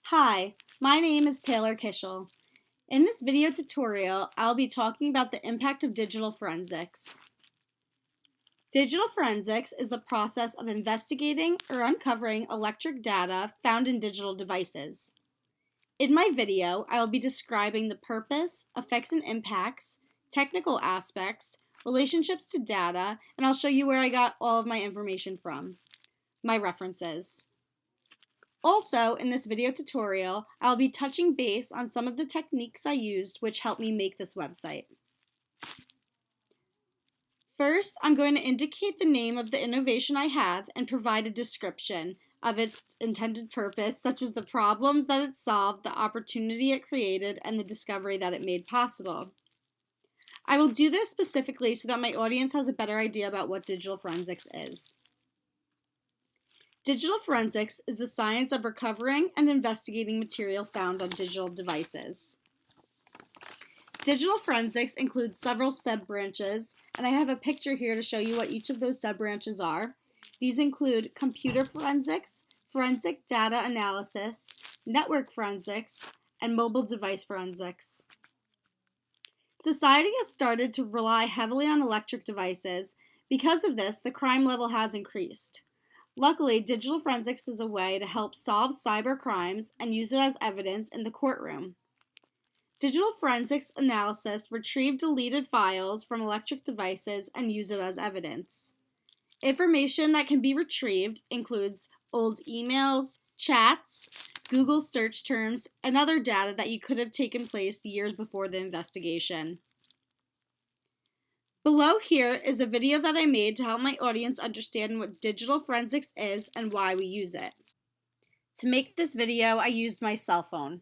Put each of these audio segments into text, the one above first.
Hi, my name is Taylor Kishel. In this video tutorial, I'll be talking about the impact of digital forensics. Digital forensics is the process of investigating or uncovering electric data found in digital devices. In my video, I will be describing the purpose, effects and impacts, technical aspects, relationships to data, and I'll show you where I got all of my information from, my references. Also, in this video tutorial, I'll be touching base on some of the techniques I used which helped me make this website. First, I'm going to indicate the name of the innovation I have and provide a description of its intended purpose, such as the problems that it solved, the opportunity it created, and the discovery that it made possible. I will do this specifically so that my audience has a better idea about what digital forensics is. Digital forensics is the science of recovering and investigating material found on digital devices. Digital forensics includes several sub-branches, and I have a picture here to show you what each of those sub-branches are. These include computer forensics, forensic data analysis, network forensics, and mobile device forensics. Society has started to rely heavily on electric devices. Because of this, the crime level has increased. Luckily, digital forensics is a way to help solve cyber crimes and use it as evidence in the courtroom. Digital forensics analysis retrieve deleted files from electric devices and use it as evidence. Information that can be retrieved includes old emails, chats, Google search terms, and other data that could have taken place years before the investigation. Below here is a video that I made to help my audience understand what digital forensics is and why we use it. To make this video, I used my cell phone.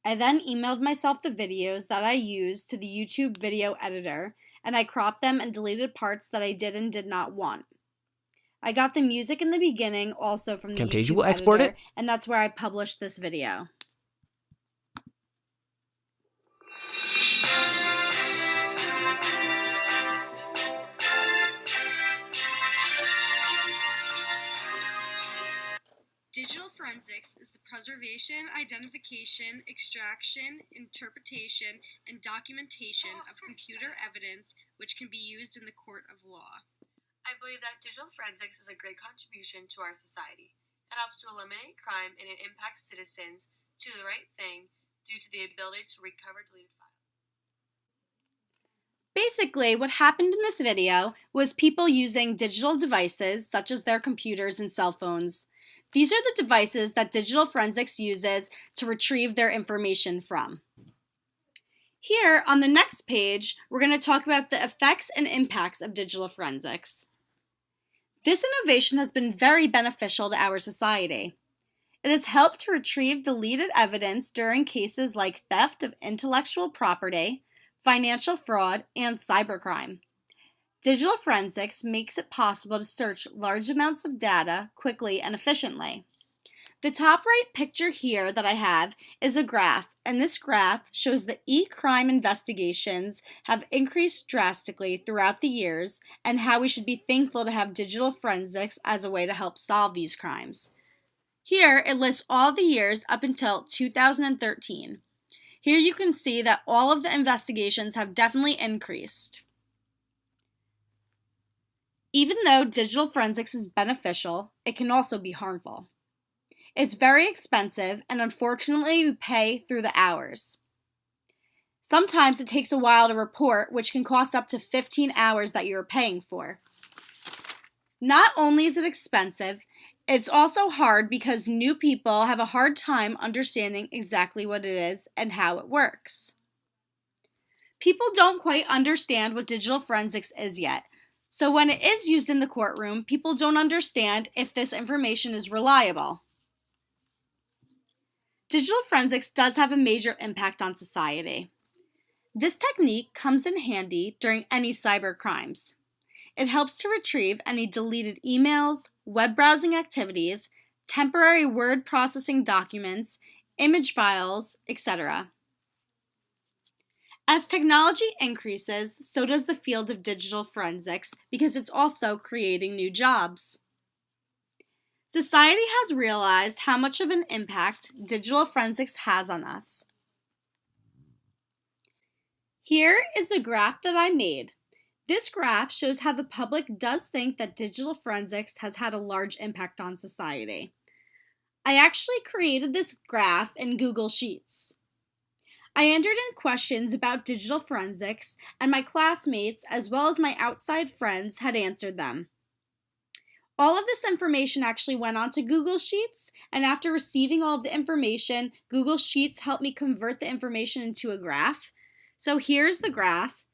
I then emailed myself the videos that I used to the YouTube video editor, and I cropped them and deleted parts that I did and did not want. I got the music in the beginning also from the Camtasia YouTube will export editor, it. and that's where I published this video. Digital forensics is the preservation, identification, extraction, interpretation, and documentation of computer evidence which can be used in the court of law. I believe that digital forensics is a great contribution to our society. It helps to eliminate crime and it impacts citizens to do the right thing due to the ability to recover deleted files. Basically, what happened in this video was people using digital devices such as their computers and cell phones. These are the devices that digital forensics uses to retrieve their information from. Here, on the next page, we're going to talk about the effects and impacts of digital forensics. This innovation has been very beneficial to our society. It has helped to retrieve deleted evidence during cases like theft of intellectual property, financial fraud, and cybercrime. Digital forensics makes it possible to search large amounts of data quickly and efficiently. The top right picture here that I have is a graph, and this graph shows that e-crime investigations have increased drastically throughout the years and how we should be thankful to have digital forensics as a way to help solve these crimes. Here it lists all the years up until 2013. Here you can see that all of the investigations have definitely increased. Even though digital forensics is beneficial, it can also be harmful. It's very expensive, and unfortunately, we pay through the hours. Sometimes it takes a while to report, which can cost up to 15 hours that you're paying for. Not only is it expensive, it's also hard because new people have a hard time understanding exactly what it is and how it works. People don't quite understand what digital forensics is yet. So when it is used in the courtroom, people don't understand if this information is reliable. Digital forensics does have a major impact on society. This technique comes in handy during any cyber crimes. It helps to retrieve any deleted emails, web browsing activities, temporary word processing documents, image files, etc. As technology increases, so does the field of digital forensics because it's also creating new jobs. Society has realized how much of an impact digital forensics has on us. Here is a graph that I made. This graph shows how the public does think that digital forensics has had a large impact on society. I actually created this graph in Google Sheets. I entered in questions about digital forensics, and my classmates, as well as my outside friends, had answered them. All of this information actually went onto Google Sheets, and after receiving all of the information, Google Sheets helped me convert the information into a graph. So here's the graph,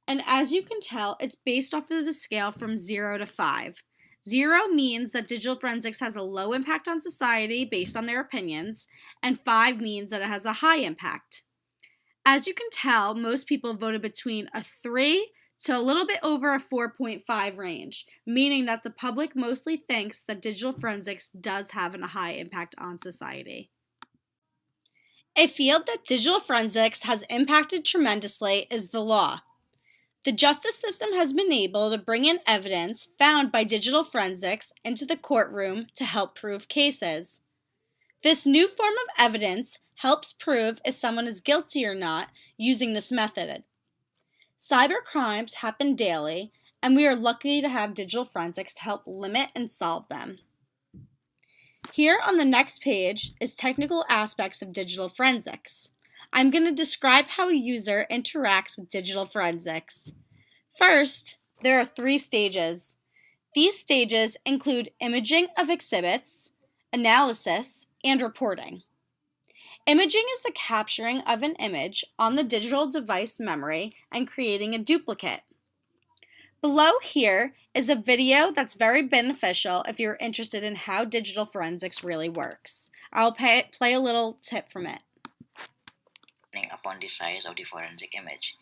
and as you can tell, it's based off of the scale from 0 to 5. 0 means that digital forensics has a low impact on society based on their opinions, and 5 means that it has a high impact. As you can tell, most people voted between a 3 to a little bit over a 4.5 range, meaning that the public mostly thinks that digital forensics does have a high impact on society. A field that digital forensics has impacted tremendously is the law. The justice system has been able to bring in evidence found by digital forensics into the courtroom to help prove cases. This new form of evidence helps prove if someone is guilty or not using this method. Cyber crimes happen daily, and we are lucky to have digital forensics to help limit and solve them. Here on the next page is technical aspects of digital forensics. I'm going to describe how a user interacts with digital forensics. First, there are 3 stages. These stages include imaging of exhibits, analysis, and reporting. Imaging is the capturing of an image on the digital device memory and creating a duplicate. Below here is a video that's very beneficial if you're interested in how digital forensics really works. I'll play a little tip from it. Upon the size of the forensic image.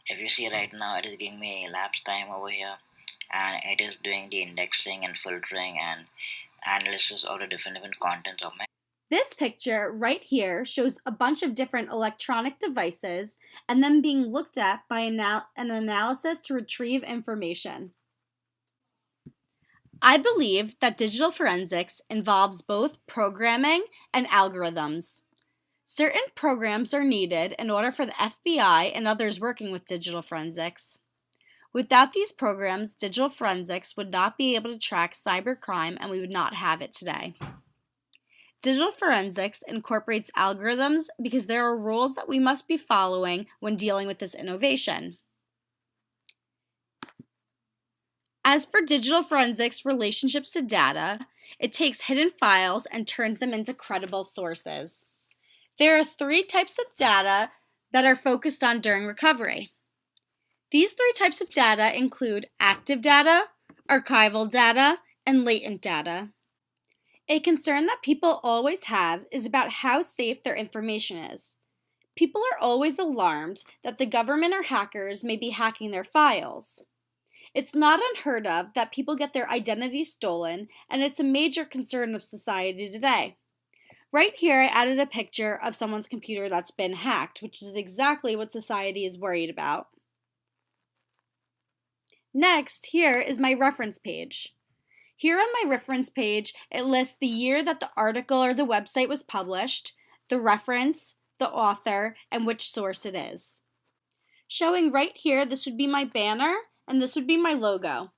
If you see right now, it is giving me elapsed time over here, and it is doing the indexing and filtering and analysis of the different contents of my. This picture right here shows a bunch of different electronic devices and them being looked at by an analysis to retrieve information. I believe that digital forensics involves both programming and algorithms. Certain programs are needed in order for the FBI and others working with digital forensics. Without these programs, digital forensics would not be able to track cybercrime and we would not have it today. Digital forensics incorporates algorithms because there are rules that we must be following when dealing with this innovation. As for digital forensics relationships to data, it takes hidden files and turns them into credible sources. There are 3 types of data that are focused on during recovery. These 3 types of data include active data, archival data, and latent data. A concern that people always have is about how safe their information is. People are always alarmed that the government or hackers may be hacking their files. It's not unheard of that people get their identity stolen, and it's a major concern of society today. Right here, I added a picture of someone's computer that's been hacked, which is exactly what society is worried about. Next, here is my reference page. Here on my reference page, it lists the year that the article or the website was published, the reference, the author, and which source it is. Showing right here, this would be my banner, and this would be my logo.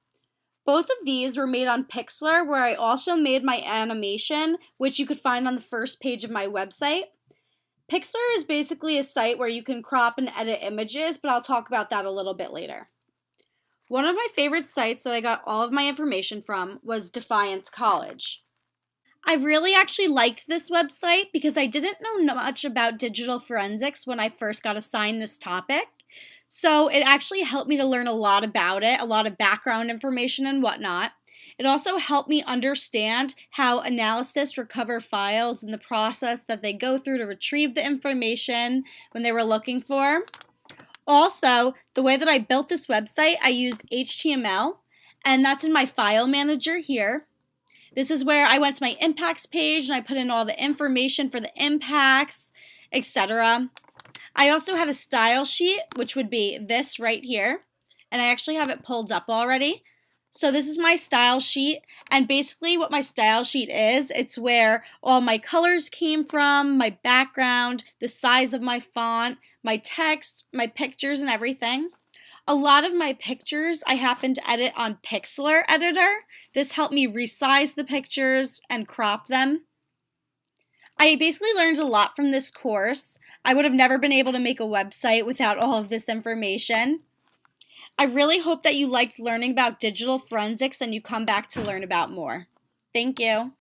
Both of these were made on Pixlr, where I also made my animation, which you could find on the first page of my website. Pixlr is basically a site where you can crop and edit images, but I'll talk about that a little bit later. One of my favorite sites that I got all of my information from was Defiance College. I really actually liked this website because I didn't know much about digital forensics when I first got assigned this topic. So it actually helped me to learn a lot about it, a lot of background information and whatnot. It also helped me understand how analysts recover files and the process that they go through to retrieve the information when they were looking for. Also, the way that I built this website, I used HTML, and that's in my file manager here. This is where I went to my impacts page and I put in all the information for the impacts, etc. I also had a style sheet, which would be this right here, and I actually have it pulled up already. So this is my style sheet, and basically what my style sheet is, it's where all my colors came from, my background, the size of my font, my text, my pictures, and everything. A lot of my pictures I happen to edit on Pixlr Editor. This helped me resize the pictures and crop them. I basically learned a lot from this course. I would have never been able to make a website without all of this information. I really hope that you liked learning about digital forensics and you come back to learn about more. Thank you.